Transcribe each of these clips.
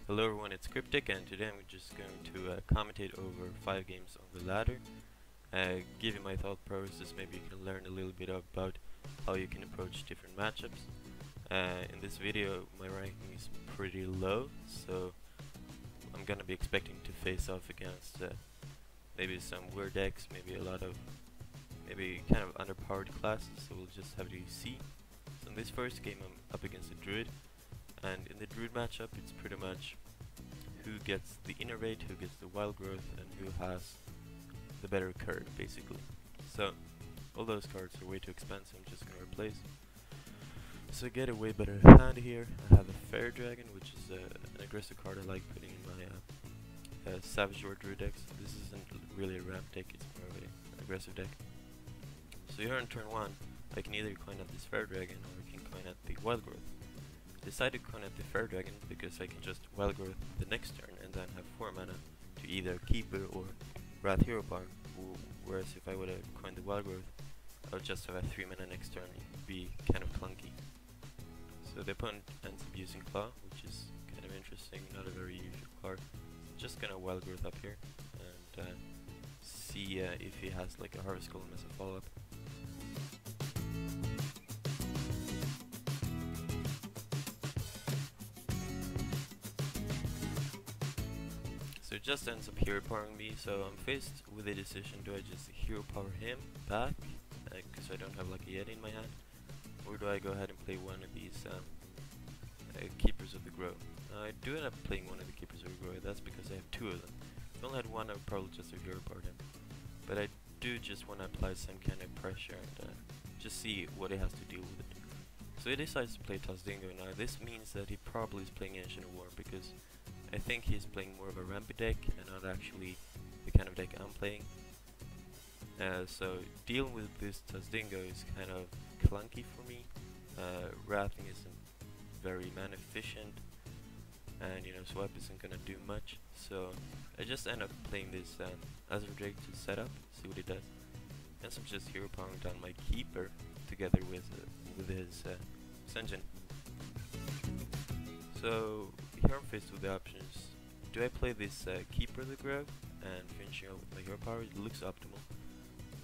Hello everyone, it's Cryptic, and today I'm just going to commentate over 5 games on the ladder, give you my thought process. Maybe you can learn a little bit about how you can approach different matchups. In this video my ranking is pretty low, so I'm gonna be expecting to face off against maybe some weird decks, maybe maybe kind of underpowered classes, so we'll just have to see. So in this first game I'm up against a Druid, and in the Druid matchup it's pretty much who gets the innervate, who gets the wild growth, and who has the better curve, basically. So all those cards are way too expensive, I'm just gonna replace. So I get a way better hand here. I have a Fair Dragon, which is an aggressive card I like putting in my Savage Roar Druid decks. This isn't really a ramp deck, it's more of an aggressive deck. So here on turn 1, I can either coin out this Fair Dragon or I can coin out the wild growth. I decided to coin out the Fair Dragon because I can just wild growth the next turn and then have 4 mana to either Keeper or Wrath Hero Power, whereas if I would have coined the wild growth, I would just have a 3 mana next turn. It would be kind of clunky. So the opponent ends up using Claw, which is kind of interesting, not a very usual card. Just gonna wild growth up here and see if he has like a Harvest Golem as a follow-up. So it just ends up hero powering me, so I'm faced with a decision: do I just hero power him back, because I don't have like a Yeti in my hand, or do I go ahead and play one of these Keepers of the Grove? I do end up playing one of the Keepers of the Grove, that's because I have 2 of them. If I only had one, I would probably just have hero powered him. But I do just want to apply some kind of pressure and just see what he has to deal with it. So he decides to play Tazdingo. Now this means that he probably is playing Ancient War, because I think he's playing more of a rampy deck and not actually the kind of deck I'm playing. So dealing with this Tazdingo is kind of clunky for me. Wrathing isn't very mana efficient, and swipe isn't gonna do much. So I just end up playing this Azure Drake to set up, see what he does. Hence I'm just hero powering down my Keeper together with his Senjin. So here I'm faced with the options: do I play this Keeper of the Grove and finishing up with my hero power? It looks optimal,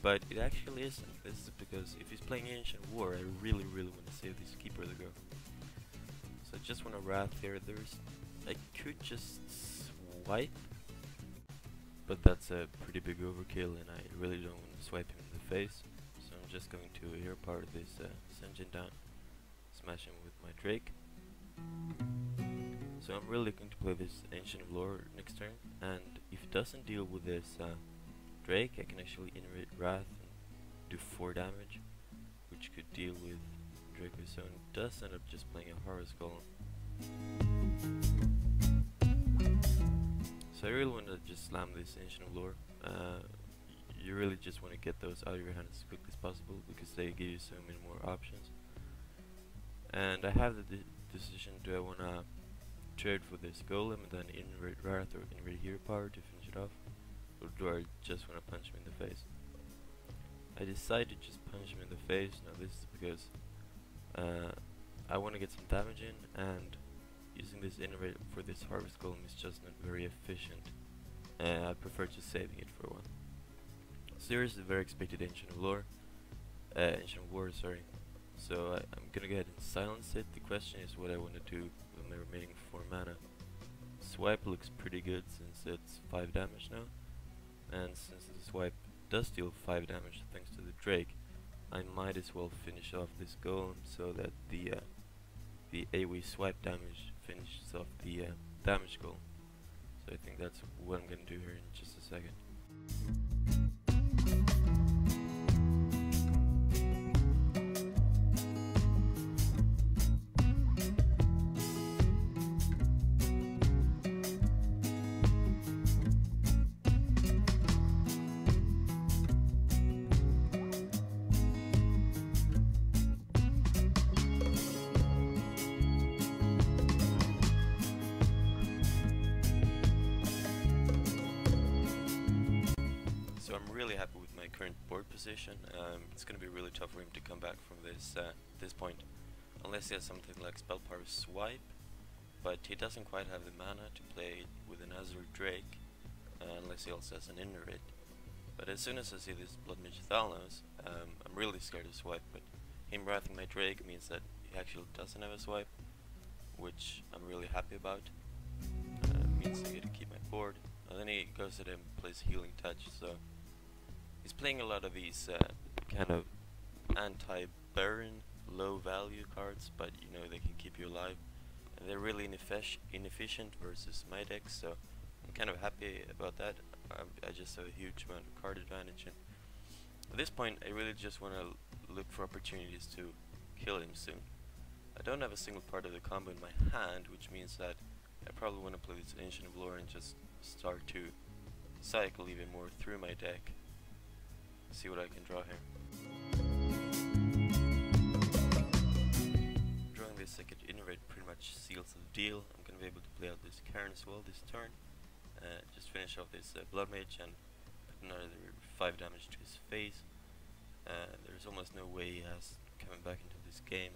but it actually isn't. This is because if he's playing Ancient War, I really want to save this Keeper of the Grove. So I just want to Wrath here. I could just swipe, but that's a pretty big overkill and I really don't want to swipe him in the face. So I'm just going to hero power this Senjin down, smash him with my Drake. So I'm really going to play this Ancient of Lore next turn, and if it doesn't deal with this Drake, I can actually innervate Wrath and do 4 damage, which could deal with Drake. So it does end up just playing a Harvest Golem. So I really want to just slam this Ancient of Lore. You really just want to get those out of your hand as quickly as possible, because they give you so many more options. And I have the decision: do I want to trade for this Golem and then innervate Wrath or innervate Hero Power to finish it off, or do I just want to punch him in the face? I decided to just punch him in the face. Now this is because I want to get some damage in, and using this innervate for this Harvest Golem is just not very efficient. I prefer just saving it for a while. So here's the very expected Ancient of Lore, Ancient of War, sorry. So I'm gonna go ahead and silence it. The question is what I want to do with my remaining 4 mana. Swipe looks pretty good since it's 5 damage now, and since the swipe does deal 5 damage thanks to the Drake, I might as well finish off this Golem so that the AoE swipe damage finishes off the damage Golem. So I think that's what I'm gonna do here in just a second. So I'm really happy with my current board position. It's going to be really tough for him to come back from this point, unless he has something like Spell Power Swipe, but he doesn't quite have the mana to play with an Azure Drake, unless he also has an Innerate. But as soon as I see this Blood Mage Thalnos, I'm really scared to swipe, but him wrathing my Drake means that he actually doesn't have a swipe, which I'm really happy about. Means I get to keep my board. And then he goes ahead and plays Healing Touch, so he's playing a lot of these kind of anti-Baron, low value cards, but you know they can keep you alive. And they're really inefficient versus my deck, so I'm kind of happy about that. I just have a huge amount of card advantage, and at this point I really just want to look for opportunities to kill him soon. I don't have a single part of the combo in my hand, which means that I probably want to play this Ancient of Lore and just start to cycle even more through my deck. See what I can draw here. Drawing this second Innerate pretty much seals the deal. I'm going to be able to play out this Cairn as well this turn. Just finish off this Blood Mage and put another 5 damage to his face. There's almost no way he has coming back into this game.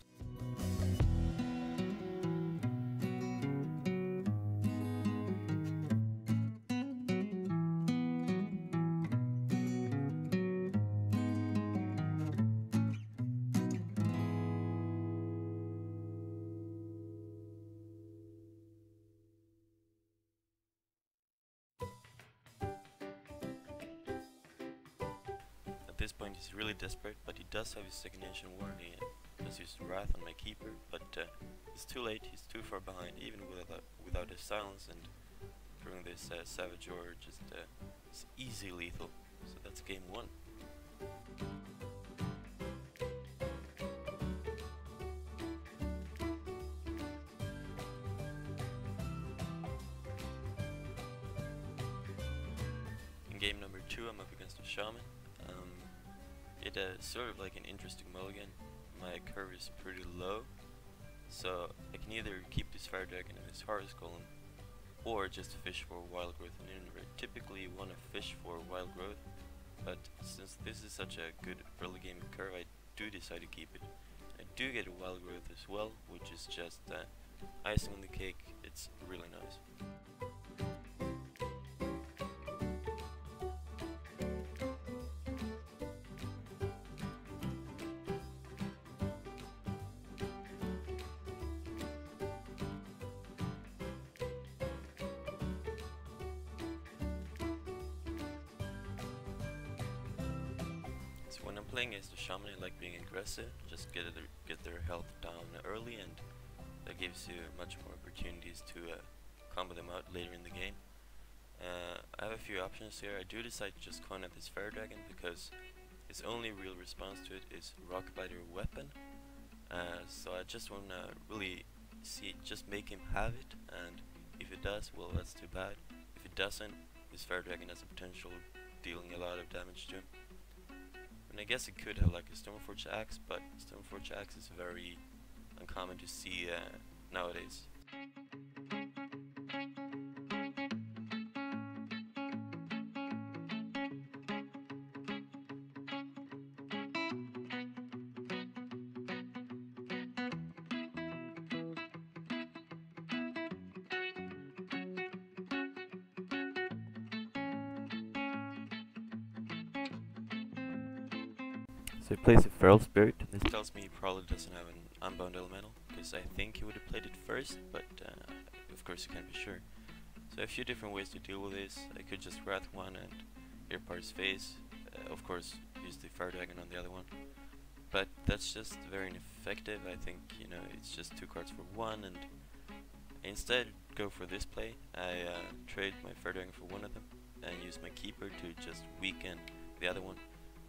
At this point he's really desperate, but he does have his second ancient warning and does use Wrath on my keeper, but it's too late, he's too far behind even without his silence, and throwing this Savage Aura just is easy lethal. So that's game 1. In game number 2 I'm up against a Shaman. It's sort of like an interesting mulligan. My curve is pretty low, so I can either keep this Fire Dragon and this Harvest Golem, or just fish for Wild Growth and Innerate. Typically you want to fish for Wild Growth, but since this is such a good early game curve, I do decide to keep it. I do get a Wild Growth as well, which is just icing on the cake. It's really nice. When I'm playing against the Shaman, I like being aggressive, just get their health down early, and that gives you much more opportunities to combo them out later in the game. I have a few options here. I do decide to just con at this Fire Dragon because his only real response to it is Rock Biter Weapon, so I just want to really just make him have it, and if it does, well, that's too bad. If it doesn't, this Fire Dragon has the potential of dealing a lot of damage to him. And I guess it could have like a Stoneforge Axe, but Stoneforge Axe is very uncommon to see nowadays. So he plays a Feral Spirit. This tells me he probably doesn't have an Unbound Elemental, because I think he would have played it first, but of course you can't be sure. So a few different ways to deal with this. I could just Wrath one and Earpar his face. Of course, use the Fire Dragon on the other one. But that's just very ineffective. I think, you know, it's just 2 cards for 1, and instead go for this play. I trade my Fire Dragon for one of them and use my Keeper to just weaken the other one.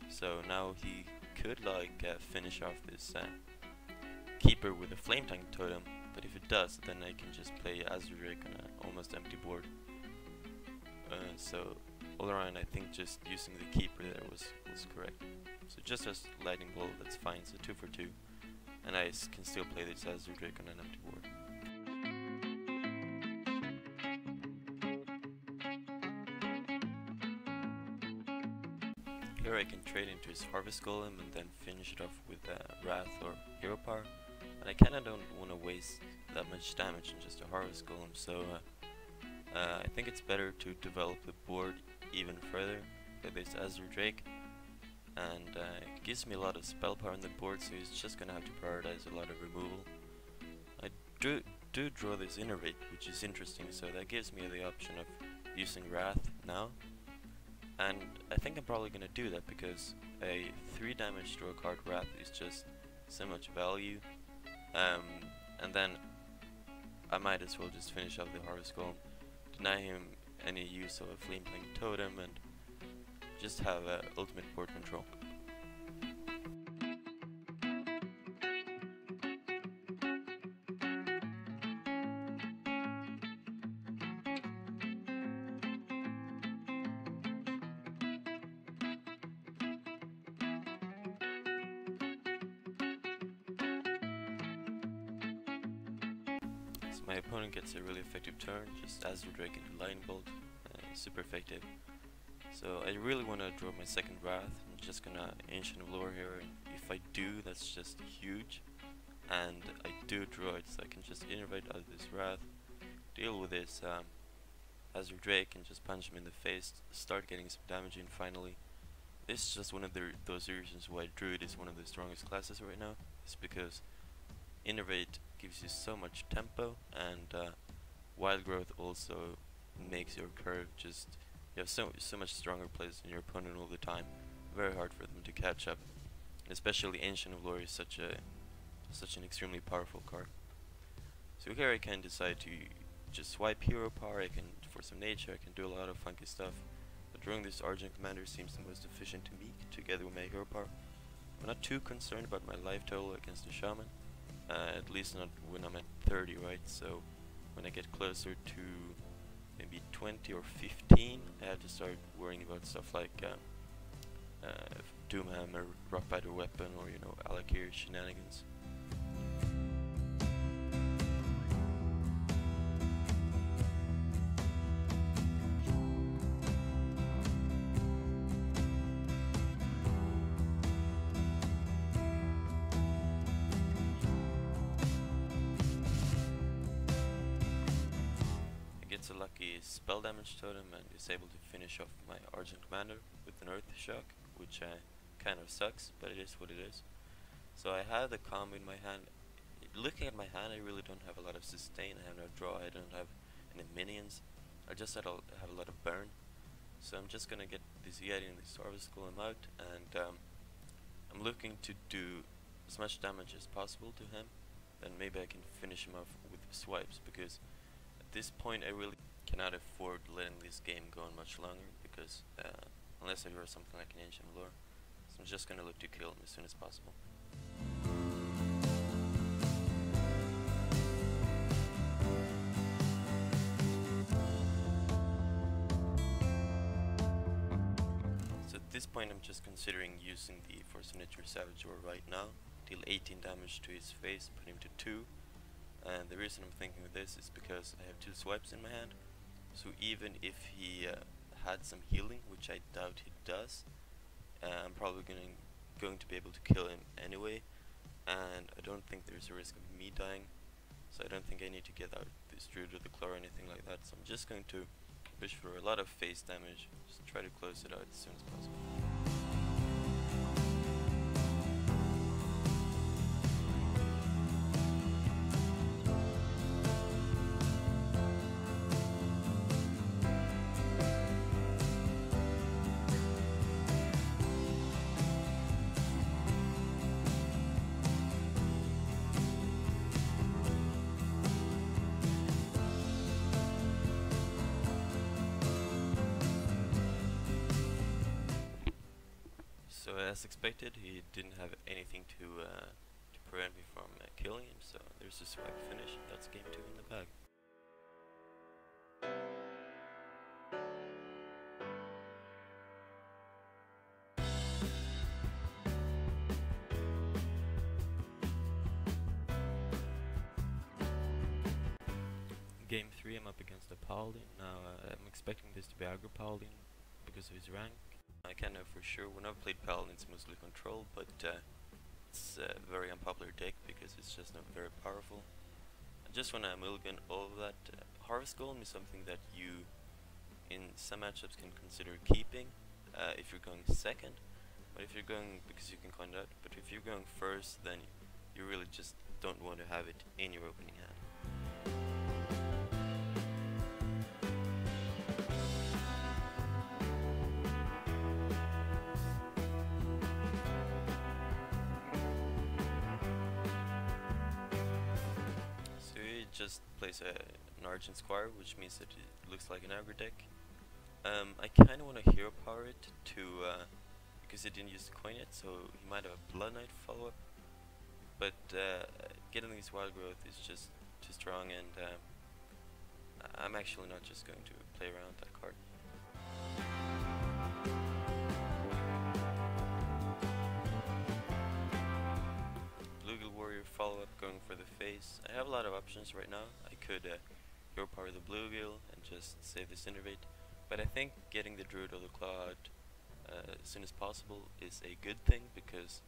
So now he could like finish off this Keeper with a Flame Tongue Totem, but if it does, then I can just play Azure Drake on an almost empty board. So all around, I think just using the Keeper there was correct. So just as Lightning Bolt, that's fine, so 2 for 2, and I can still play this Azure Drake on an empty board. Here I can trade into his Harvest Golem and then finish it off with Wrath or Hero Power. And I kinda don't want to waste that much damage in just a Harvest Golem, so I think it's better to develop the board even further with this Azure Drake, and it gives me a lot of spell power on the board, so he's just gonna have to prioritize a lot of removal. I do draw this Innervate, which is interesting, so that gives me the option of using Wrath now, and I think I'm probably gonna do that because a 3 damage draw card Wrath is just so much value, and then I might as well just finish off the Harvest Golem, deny him any use of a Flame-Tongue Totem, and just have ultimate board control. So my opponent gets a really effective turn, just Azure Drake into Lightning Bolt, super effective. So I really want to draw my second Wrath. I'm just gonna Ancient of Lore here, and if I do, that's just huge. And I do draw it, so I can just Innervate out of this Wrath, deal with this Azure Drake, and just punch him in the face, start getting some damage in finally. This is just one of those reasons why Druid is one of the strongest classes right now. It's because Innervate gives you so much tempo, and Wild Growth also makes your curve just, you have so much stronger plays than your opponent all the time. Very hard for them to catch up. Especially Ancient of Lore is such an extremely powerful card. So here I can decide to just swipe hero power, I can for some nature, I can do a lot of funky stuff. But drawing this Argent Commander seems the most efficient to me, together with my hero power. I'm not too concerned about my life total against the Shaman. At least not when I'm at 30, right? So when I get closer to maybe 20 or 15, I have to start worrying about stuff like Doomhammer, Rockbiter Weapon, or Alakir shenanigans. It's a lucky spell damage totem and is able to finish off my Argent Commander with an Earth Shock, which kind of sucks, but it is what it is. So I have the combo in my hand. Looking at my hand, I really don't have a lot of sustain, I have no draw, I don't have any minions. I just have a lot of burn. So I'm just gonna get this Yeti and this Harvest Golem out, and I'm looking to do as much damage as possible to him. Then maybe I can finish him off with swipes, because at this point I really cannot afford letting this game go on much longer, because unless I draw something like an Ancient Lore, so I'm just gonna look to kill him as soon as possible. So at this point I'm just considering using the Force of Nature Savage Roar right now, deal 18 damage to his face, put him to 2. And the reason I'm thinking of this is because I have 2 swipes in my hand, so even if he had some healing, which I doubt he does, I'm probably going to be able to kill him anyway, and I don't think there's a risk of me dying, so I don't think I need to get out this Druid of the Claw or anything like that, so I'm just going to push for a lot of face damage, just try to close it out as soon as possible. So as expected, he didn't have anything to prevent me from killing him, so there's a swipe finish, and that's game 2 in the bag. Game 3 I'm up against a Paladin. Now I'm expecting this to be aggro Paladin because of his rank. I can't know for sure. When I've played Paladin, it's mostly control, but it's a very unpopular deck because it's just not very powerful. just want to mulligan all of that. Harvest Golem is something that you, in some matchups, can consider keeping if you're going second. But if you're going, because you can coin out, but if you're going first, then you really just don't want to have it in your opening hand. So he just plays an Argent Squire, which means that it looks like an aggro deck. I kind of want to hero power it to, because he didn't use the coin yet, so he might have a Blood Knight follow-up. But getting this Wild Growth is just too strong, and I'm actually not just going to play around that card. Bluegill Warrior follow-up, going for the face. I have a lot of options right now. I could hero power the Bluegill and just save this Innervate. But I think getting the Druid of the Claw out as soon as possible is a good thing, because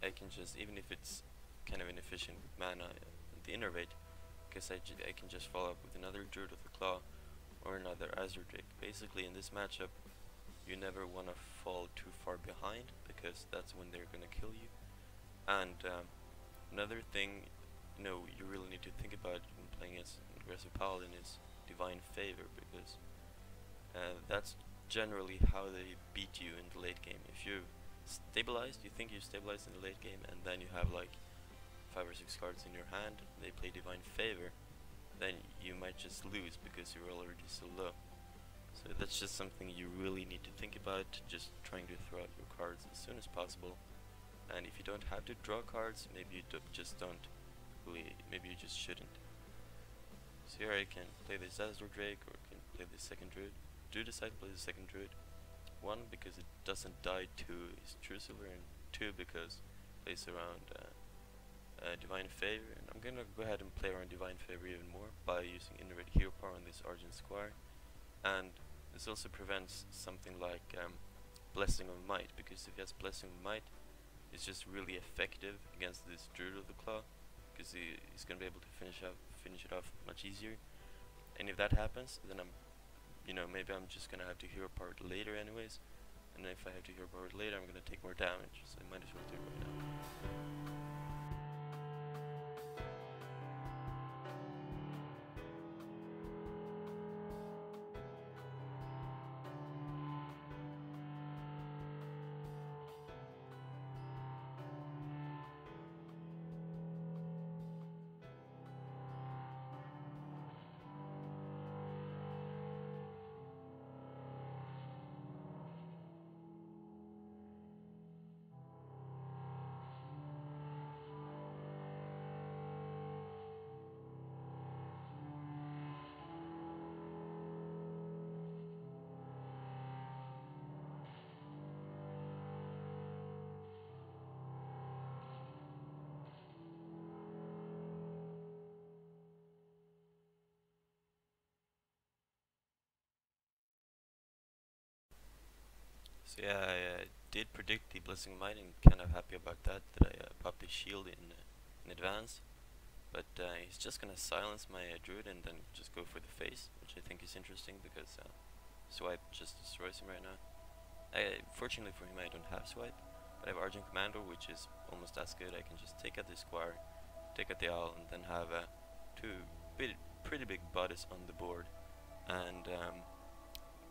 I can just, even if it's kind of inefficient with mana, the Innervate, because I can just follow up with another Druid of the Claw or another Azure Drake. Basically, in this matchup, you never want to fall too far behind, because that's when they're going to kill you. And another thing, you really need to think about when playing as an aggressive Paladin is Divine Favor, because that's generally how they beat you in the late game. If you stabilized, you think you stabilized in the late game, and then you have like 5 or 6 cards in your hand, they play Divine Favor, then you might just lose because you're already so low. So that's just something you really need to think about, just trying to throw out your cards as soon as possible. And if you don't have to draw cards, maybe you just don't really, maybe you just shouldn't. So here I can play this Azure Drake, or I can play this second Druid. Do decide to play the second Druid. 1, because it doesn't die to his True Silver, and 2, because it plays around Divine Favor. And I'm gonna go ahead and play around Divine Favor even more by using Innervate Hero Power on this Argent Squire. And this also prevents something like Blessing of Might, because if he has Blessing of Might, it's just really effective against this Druid of the Claw, because he's gonna be able to finish it off much easier. And if that happens, then maybe I'm just gonna have to hero power it later anyways, and if I have to hero power it later, I'm gonna take more damage, so I might as well do it right now. So yeah, I did predict the Blessing of Might, and kind of happy about that I popped the shield in advance. But he's just gonna silence my Druid and then just go for the face, which I think is interesting, because Swipe just destroys him right now. Fortunately for him, I don't have Swipe, but I have Argent Commando, which is almost as good. I can just take out the Squire, take out the Owl, and then have 2 pretty big bodies on the board. And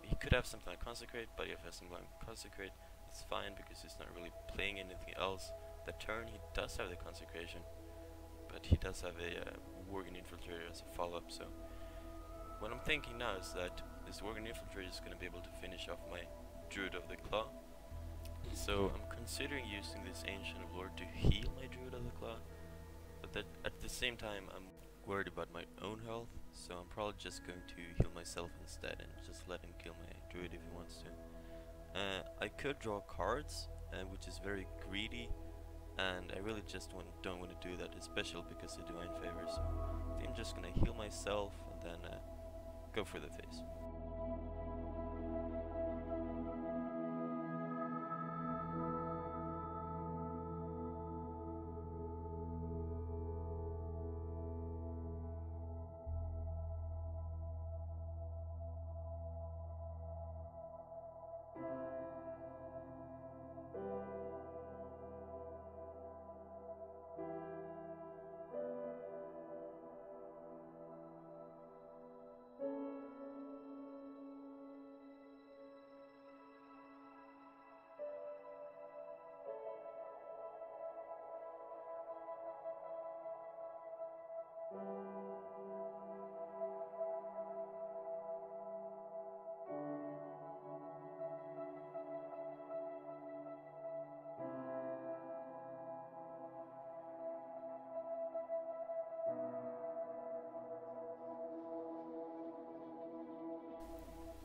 he could have something like Consecrate, but if he has something like Consecrate, it's fine, because he's not really playing anything else. That turn, he does have the Consecration, but he does have a Worgen Infiltrator as a follow-up. So what I'm thinking now is that this Worgen Infiltrator is going to be able to finish off my Druid of the Claw. So I'm considering using this Ancient of Lore to heal my Druid of the Claw, but that at the same time I'm worried about my own health, so I'm probably just going to heal myself instead and just let him kill my Druid if he wants to. I could draw cards, which is very greedy, and I really just don't want to do that, especially because of Divine Favor. So I think I'm just gonna heal myself and then go for the face.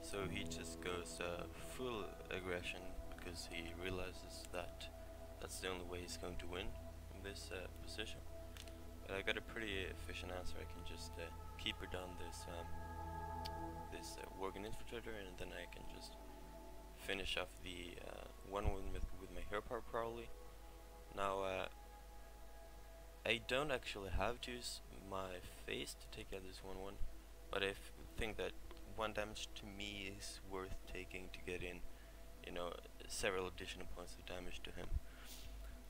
So he just goes full aggression because he realizes that that's the only way he's going to win from this position. But I got a pretty efficient answer. I can just keep her down this Worgen Infiltrator, and then I can just finish off the 1-1 with my hero power probably. Now I don't actually have to use my face to take out this 1-1, but I think that 1 damage to me is worth taking to get in, you know, several additional points of damage to him.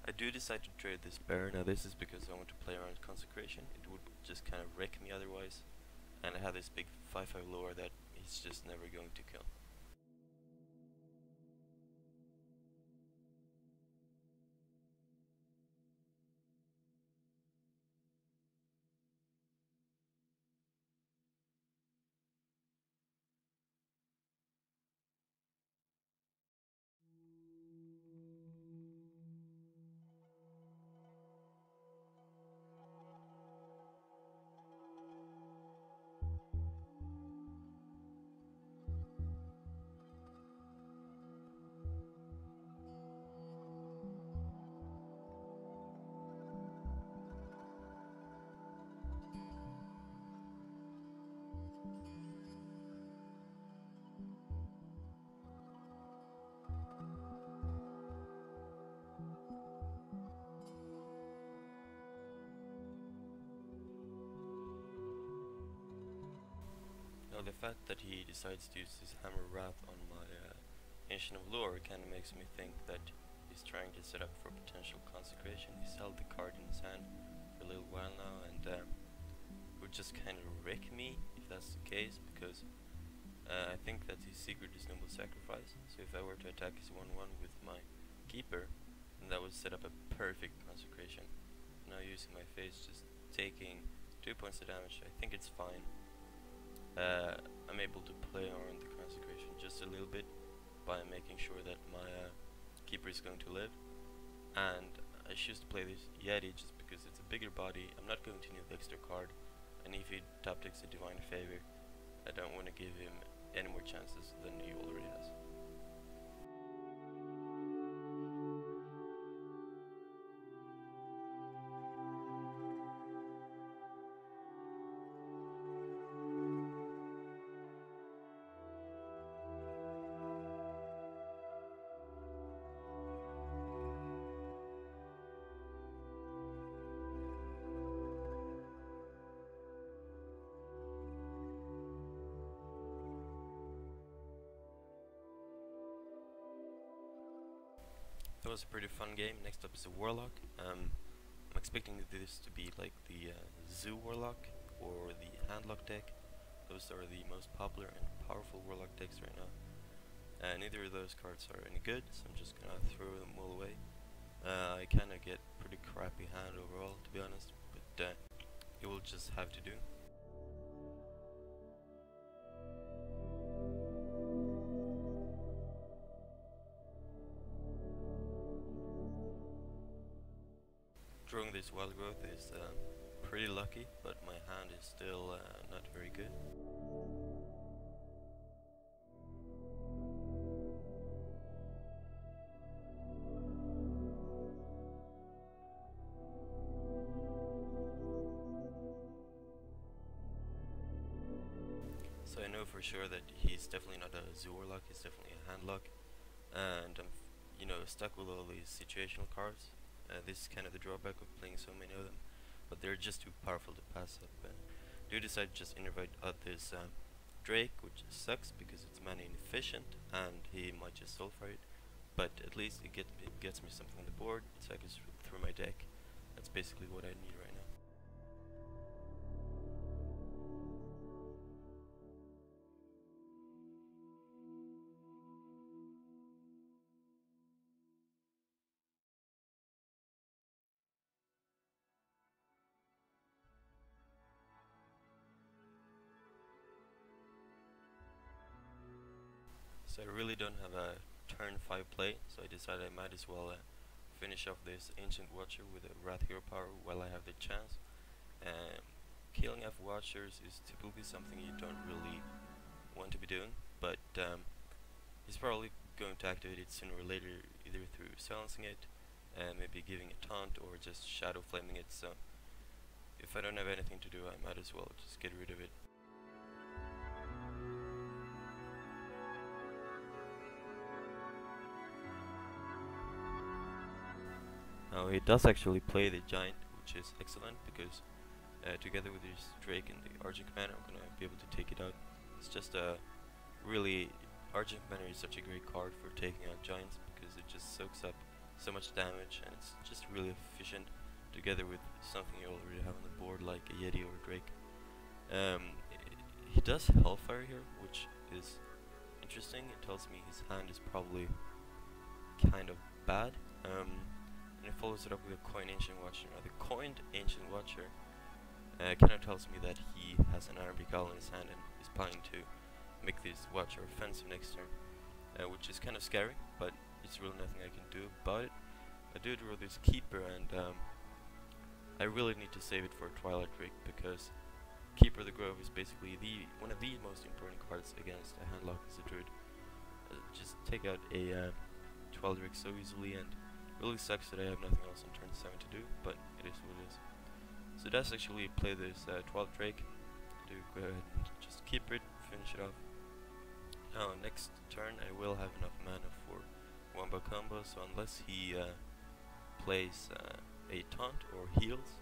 I do decide to trade this bear. Now this is because I want to play around Consecration. It would just kind of wreck me otherwise, and I have this big 5/5 lore that he's just never going to kill. Now the fact that he decides to use his Hammer Wrath on my Ancient of Lore kind of makes me think that he's trying to set up for potential Consecration. He's held the card in his hand for a little while now, and would just kind of wreck me if that's the case, because I think that his secret is Noble Sacrifice. So if I were to attack his 1-1 with my Keeper, then that would set up a perfect Consecration. Now using my face, just taking 2 points of damage, I think it's fine. I'm able to play around the Consecration just a little bit by making sure that my Keeper is going to live, and I choose to play this Yeti just because it's a bigger body. I'm not going to need the extra card, and if he top decks a Divine Favor, I don't want to give him any more chances than he already has. That was a pretty fun game. Next up is a Warlock. I'm expecting this to be like the Zoo Warlock or the Handlock deck. Those are the most popular and powerful Warlock decks right now. Neither of those cards are any good, so I'm just gonna throw them all away. I kinda get pretty crappy hand overall, to be honest, but it will just have to do. Drawing this Wild Growth is pretty lucky, but my hand is still not very good. So I know for sure that he's definitely not a Zoo Warlock, he's definitely a Handlock, and I'm stuck with all these situational cards. This is kind of the drawback of playing so many of them, but they're just too powerful to pass up. Do decide to just invite out this Drake, which sucks because it's mana inefficient and he might just soul for it, but at least it gets me something on the board, so I can through my deck. That's basically what I need right now. So I really don't have a turn 5 play, so I decided I might as well finish off this Ancient Watcher with a Wrath Hero Power while I have the chance. Killing off Watchers is typically something you don't really want to be doing, but he's probably going to activate it sooner or later, either through silencing it, maybe giving a taunt, or just shadow flaming it. So if I don't have anything to do, I might as well just get rid of it. Now he does actually play the giant, which is excellent, because together with his Drake and the Argent Commander, I'm gonna be able to take it out. It's just a really, Argent Commander is such a great card for taking out giants, because it just soaks up so much damage, and it's just really efficient together with something you already have on the board like a Yeti or a Drake. He does Hellfire here, which is interesting. It tells me his hand is probably kind of bad. And it follows it up with a Coined Ancient Watcher. Now the Coined Ancient Watcher kind of tells me that he has an Iron Beak Owl in his hand and is planning to make this Watcher offensive next turn, which is kind of scary, but it's really nothing I can do about it. I do draw this Keeper, and I really need to save it for a Twilight Drake, because Keeper of the Grove is basically one of the most important cards against a handlock as a Druid. Just take out a Twilight Drake so easily, and it really sucks that I have nothing else on turn 7 to do, but it is what it is. So that's actually play this Twilight Drake. Do go ahead and just keep it, finish it off. Now next turn I will have enough mana for Wombo combo, so unless he plays a taunt or heals,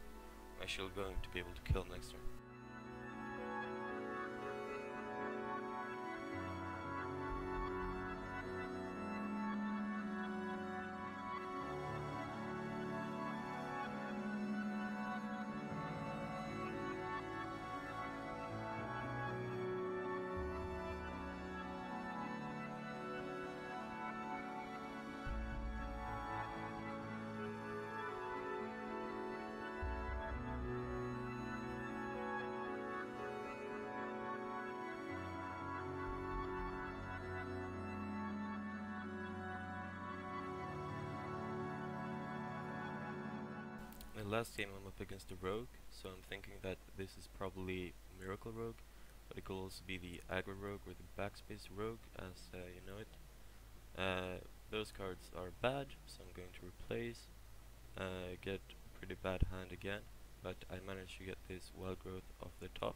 I'm actually going to be able to kill him next turn. The last game I'm up against a Rogue, so I'm thinking that this is probably Miracle Rogue, but it could also be the Aggro Rogue or the Backspace Rogue, as you know it. Those cards are bad, so I'm going to replace, get pretty bad hand again, but I managed to get this Wild Growth off the top,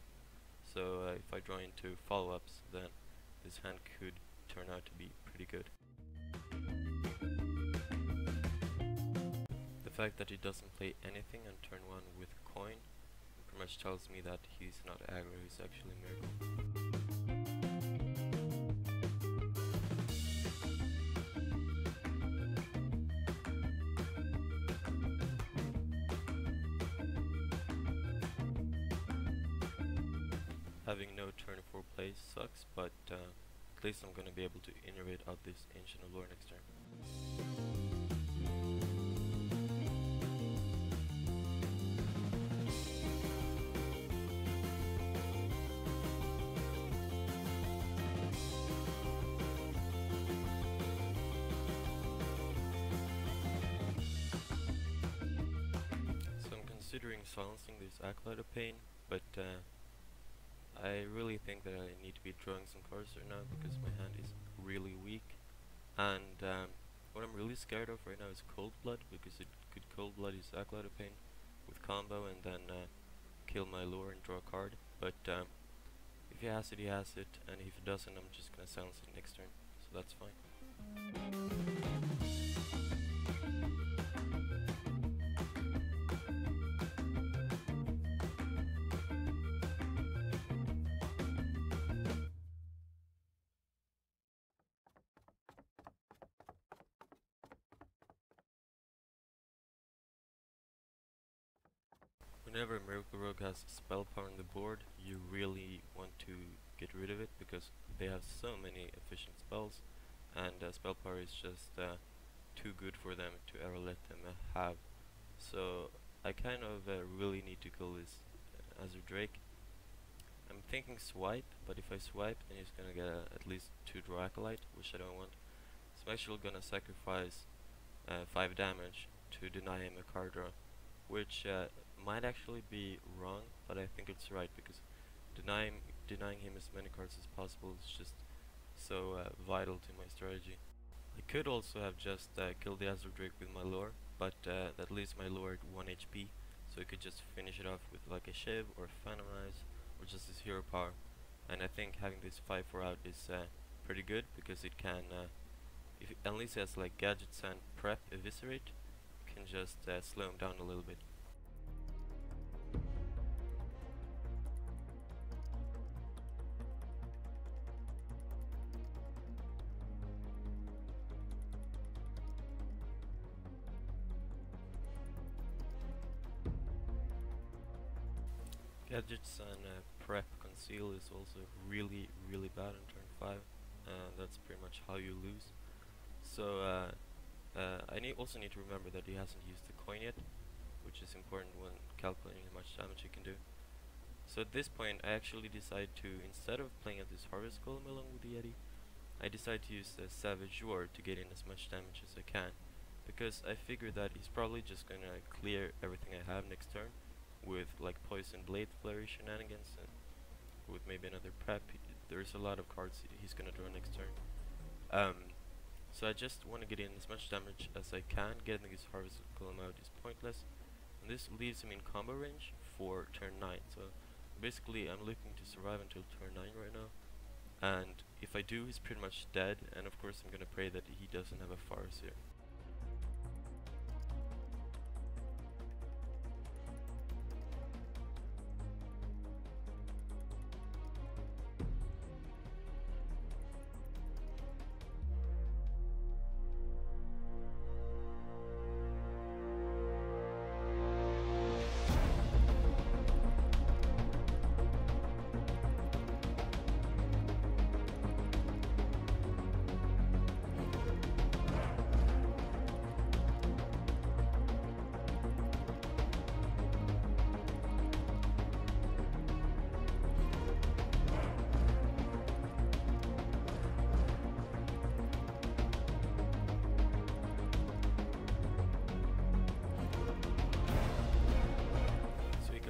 so if I draw into follow-ups, then this hand could turn out to be pretty good. The fact that he doesn't play anything on turn 1 with coin pretty much tells me that he's not aggro, he's actually Miracle. Having no turn 4 play sucks, but at least I'm gonna be able to innovate out this Ancient of Lore next turn. Considering silencing this Acolyte of Pain, but I really think that I need to be drawing some cards right now because my hand is really weak, and what I'm really scared of right now is Cold Blood, because it could Cold Blood his Acolyte of Pain with combo and then kill my lure and draw a card, but if he has it, he has it, and if he doesn't, I'm just gonna silence it next turn, so that's fine. Whenever a Miracle Rogue has spell power on the board, you really want to get rid of it because they have so many efficient spells, and spell power is just too good for them to ever let them have. So I kind of really need to kill this Azure Drake. I'm thinking swipe, but if I swipe, then he's gonna get at least 2 draw Acolyte, which I don't want. So I'm actually gonna sacrifice 5 damage to deny him a card draw, which might actually be wrong, but I think it's right because denying him as many cards as possible is just so vital to my strategy. I could also have just killed the Azure Drake with my lore, but that leaves my lore at 1 HP, so I could just finish it off with like a Shiv or Phantom Eyes or just his hero power. And I think having this 5-4 out is pretty good, because it can, if it, unless it has like gadgets and prep eviscerate, it can just slow him down a little bit. Gadgets and prep conceal is also really bad on turn 5. That's pretty much how you lose. So I also need to remember that he hasn't used the coin yet, which is important when calculating how much damage he can do. So at this point I actually decide to, instead of playing at this Harvest Golem along with the Yeti, I decide to use the Savage Roar to get in as much damage as I can, because I figure that he's probably just gonna clear everything I have next turn with like Poison Blade Flurry shenanigans, and with maybe another prep. There's a lot of cards he's gonna draw next turn. So I just want to get in as much damage as I can. Getting his Harvest Golem out is pointless, and this leaves him in combo range for turn 9. So basically I'm looking to survive until turn 9 right now, and if I do, he's pretty much dead, and of course I'm gonna pray that he doesn't have a Farseer.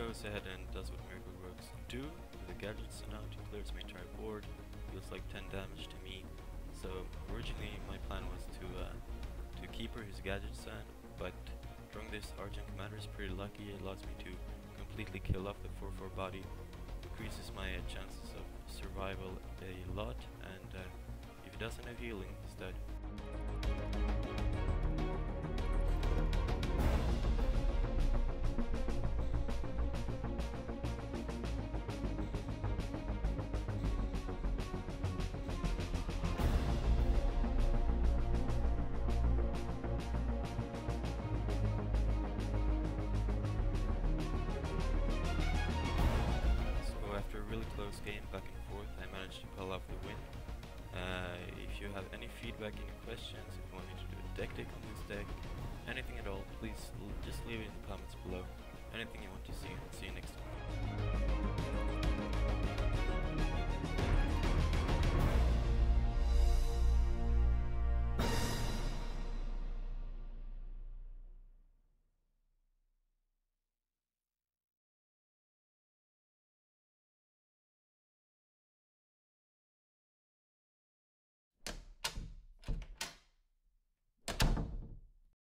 Goes ahead and does what Miracle Rogues do with the gadgets, and out he clears my entire board, deals like 10 damage to me. So originally my plan was to keeper his gadget stand, but drawing this Argent Commander is pretty lucky. It allows me to completely kill off the 4/4 body, increases my chances of survival a lot, and if he doesn't have healing, he's dead. Close game, back and forth, I managed to pull off the win. If you have any feedback, any questions, if you want me to do a deck take on this deck, anything at all, please just leave it in the comments below. Anything you want to see, and see you next time.